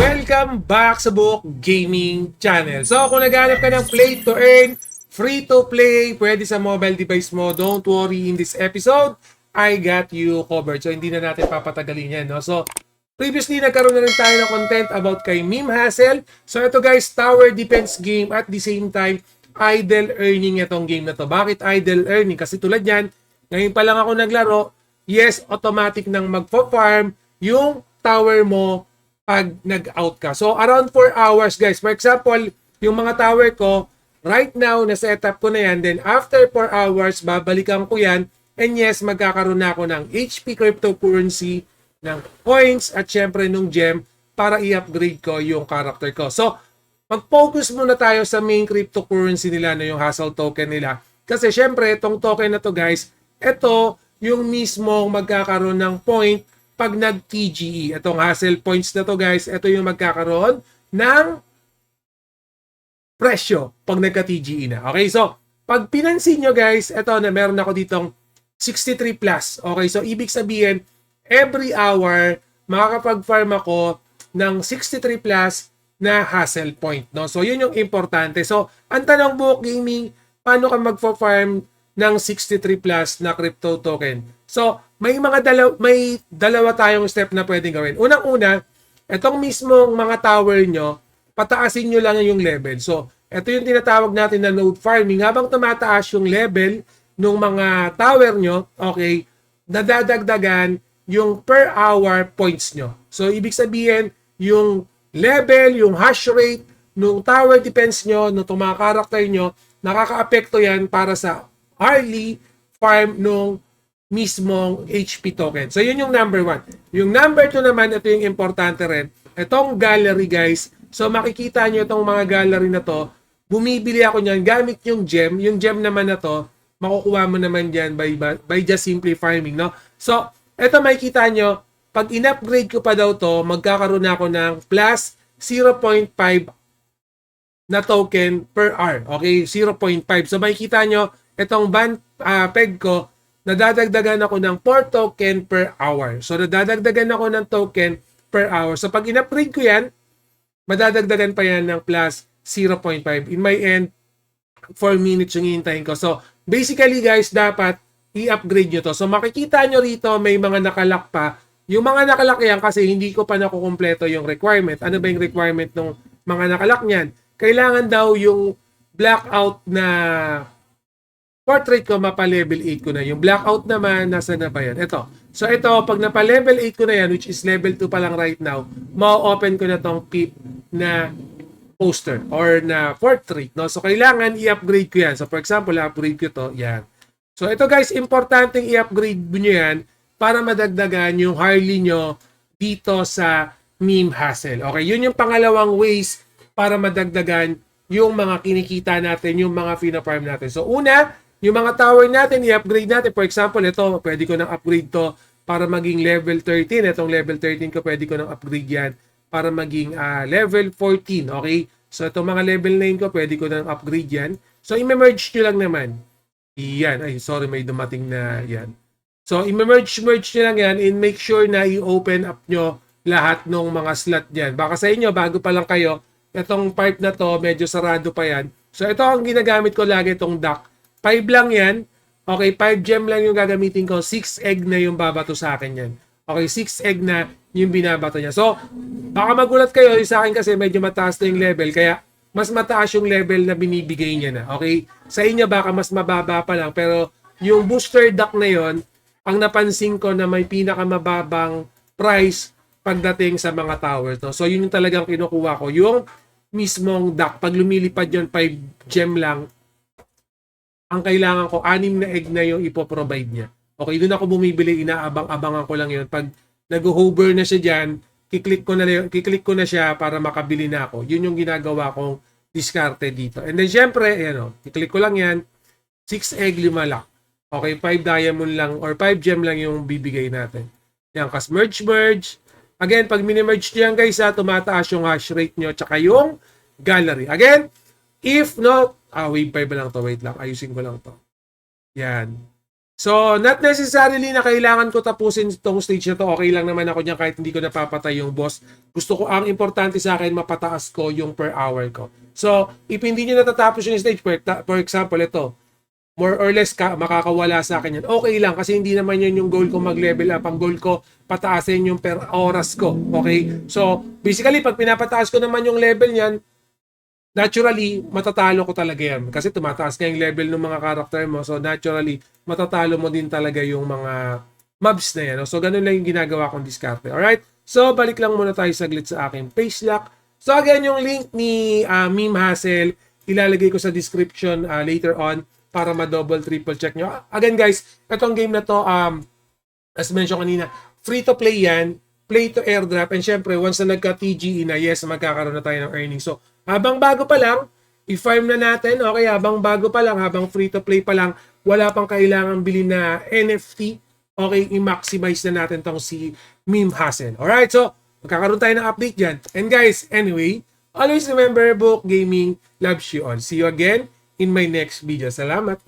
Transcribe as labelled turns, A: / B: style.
A: Welcome back sa Book Gaming Channel. So kung naghanap ka ng play to earn, free to play, pwede sa mobile device mo, don't worry, in this episode, I got you covered. So hindi na natin papatagalin yan. No? So previously nagkaroon na rin tayo ng content about kay Meme Hassle. So ito guys, tower defense game at the same time, idle earning itong game na to. Bakit idle earning? Kasi tulad yan, ngayon pa lang ako naglaro, yes, automatic nang magpo-farm yung tower mo pag nag-out ka. So, around 4 hours, guys. For example, yung mga tower ko, right now, na-setup ko na yan. Then, after 4 hours, babalikan ko yan. And yes, magkakaroon na ako ng HP cryptocurrency, ng coins, at syempre nung gem para i-upgrade ko yung character ko. So, mag-focus muna tayo sa main cryptocurrency nila, no, yung Hassle token nila. Kasi syempre, itong token na to, guys, ito yung mismong magkakaroon ng point pag nag-TGE. Itong Hassle points na to guys, ito yung magkakaroon ng presyo pag nagka-TGE na. Okay, so pag pinansin nyo guys, ito na meron ako ditong 63 plus. Okay, so ibig sabihin, every hour, makakapag-farm ako ng 63 plus na Hassle point. No? So yun yung importante. So ang tanong Book Gaming, paano ka magpo-farm ng 63 plus na crypto token? So, may dalawa tayong step na pwedeng gawin. Unang-una, itong mismong mga tower nyo, pataasin nyo lang yung level. So, ito yung tinatawag natin na node farming. Habang tumataas yung level ng mga tower nyo, okay, nadadagdagan yung per hour points nyo. So, ibig sabihin, yung level, yung hash rate, nung tower defense nyo, nung mga character nyo, nakaka-apekto yan para sa hourly farm nung mismong HP token. So, yun yung number 1. Yung number 2 naman, ito yung importante rin. Itong gallery, guys. So, makikita nyo itong mga gallery na to. Bumibili ako niyan gamit yung gem. Yung gem naman na to, makukuha mo naman dyan by just simply farming, no? So, ito makikita nyo, pag in-upgrade ko pa daw to, magkakaroon ako ng plus 0.5 na token per hour. Okay? 0.5. So, makikita nyo, itong peg ko, nadadagdagan ako ng 4 token per hour. So, nadadagdagan ako ng token per hour. So, pag in-upgrade ko yan, madadagdagan pa yan ng plus 0.5. In my end, 4 minutes yung hihintayin ko. So, basically guys, dapat i-upgrade nyo to. So, makikita nyo rito, may mga nakalak pa. Yung mga nakalak yan, kasi hindi ko pa nakukumpleto yung requirement. Ano ba yung requirement ng mga nakalak niyan? Kailangan daw yung blackout na portrait ko, mapa-level 8 ko na. Yung blackout naman, nasa na ba yan? Ito. So, ito, pag napa-level 8 ko na yan, which is level 2 pa lang right now, ma-open ko na tong PIP na poster or na portrait. No? So, kailangan i-upgrade ko yan. So, for example, i-upgrade ko to. Yan. So, ito guys, importanteng i-upgrade nyo yan para madagdagan yung Harley nyo dito sa Meme Hassle. Okay, yun yung pangalawang ways para madagdagan yung mga kinikita natin, yung mga fina-farm natin. So, una, yung mga tower natin, i-upgrade natin. For example, ito, pwede ko nang upgrade to para maging level 13. Itong level 13 ko, pwede ko nang upgrade yan para maging level 14. Okay? So, itong mga level 9 ko, pwede ko nang upgrade yan. So, i-merge nyo lang naman. Yan. Ay, sorry, may dumating na yan. So, i-merge nyo lang yan and make sure na i-open up nyo lahat ng mga slot dyan. Baka sa inyo, bago pa lang kayo, itong part na to, medyo sarado pa yan. So, ito ang ginagamit ko lagi, itong duck. 5 lang yan. Okay, 5 gem lang yung gagamitin ko. 6 egg na yung babato sa akin yan. Okay, 6 egg na yung binabato niya. So, baka magulat kayo. Sa akin kasi medyo mataas na yung level. Kaya, mas mataas yung level na binibigay niya na. Okay? Sa inyo, baka mas mababa pa lang. Pero, yung booster duck na yon, ang napansin ko na may pinakamababang price pagdating sa mga tower to. So, yun yung talagang kinukuha ko. Yung mismong duck, pag lumilipad yun, 5 gem lang, ang kailangan ko, 6 na egg na yung ipoprovide niya. Okay, doon ako bumibili, inaabang-abangan ko lang yun. Pag nag-hover na siya dyan, kiklik ko na siya para makabili na ako. Yun yung ginagawa kong diskarte dito. And then, syempre, ayan o, kiklik ko lang yan, 6 egg, 5 lock. Okay, 5 diamond lang or 5 gem lang yung bibigay natin. Yan, kas merge. Again, pag mini-merge nyo yan guys, tumataas yung hash rate nyo tsaka yung gallery. Again, if not, wave 5 lang to. Wait lang. Ayusin ko lang to. Yan. So, not necessarily na kailangan ko tapusin itong stage na to. Okay lang naman ako niyan kahit hindi ko napapatay yung boss. Gusto ko, ang importante sa akin, mapataas ko yung per hour ko. So, if hindi nyo natatapos yung stage, for example, ito, more or less makakawala sa akin yan. Okay lang kasi hindi naman yun yung goal ko mag-level up. Ang goal ko, pataasin yung per oras ko. Okay? So, basically, pag pinapataas ko naman yung level niyan, naturally, matatalo ko talaga yan. Kasi tumataas nga yung level ng mga karakter mo. So, naturally, matatalo mo din talaga yung mga mobs na yan. So, ganun lang yung ginagawa kong diskarte. Alright? So, balik lang muna tayo saglit sa aking page lock. So, again, yung link ni Meme Hassle, ilalagay ko sa description later on para ma-double, triple check nyo. Again, guys, itong game na to, as mentioned kanina, free to play yan, play to airdrop, and syempre, once na nagka-TGE na, yes, magkakaroon na tayo ng earnings. So, habang bago pa lang, i-farm na natin, okay, habang bago pa lang, habang free to play pa lang, wala pang kailangan bilhin na NFT, okay, i-maximize na natin tong si Meme Hassle. Alright, so, magkakaroon tayo ng update dyan. And guys, anyway, always remember, Book Gaming loves you all. See you again in my next video. Salamat.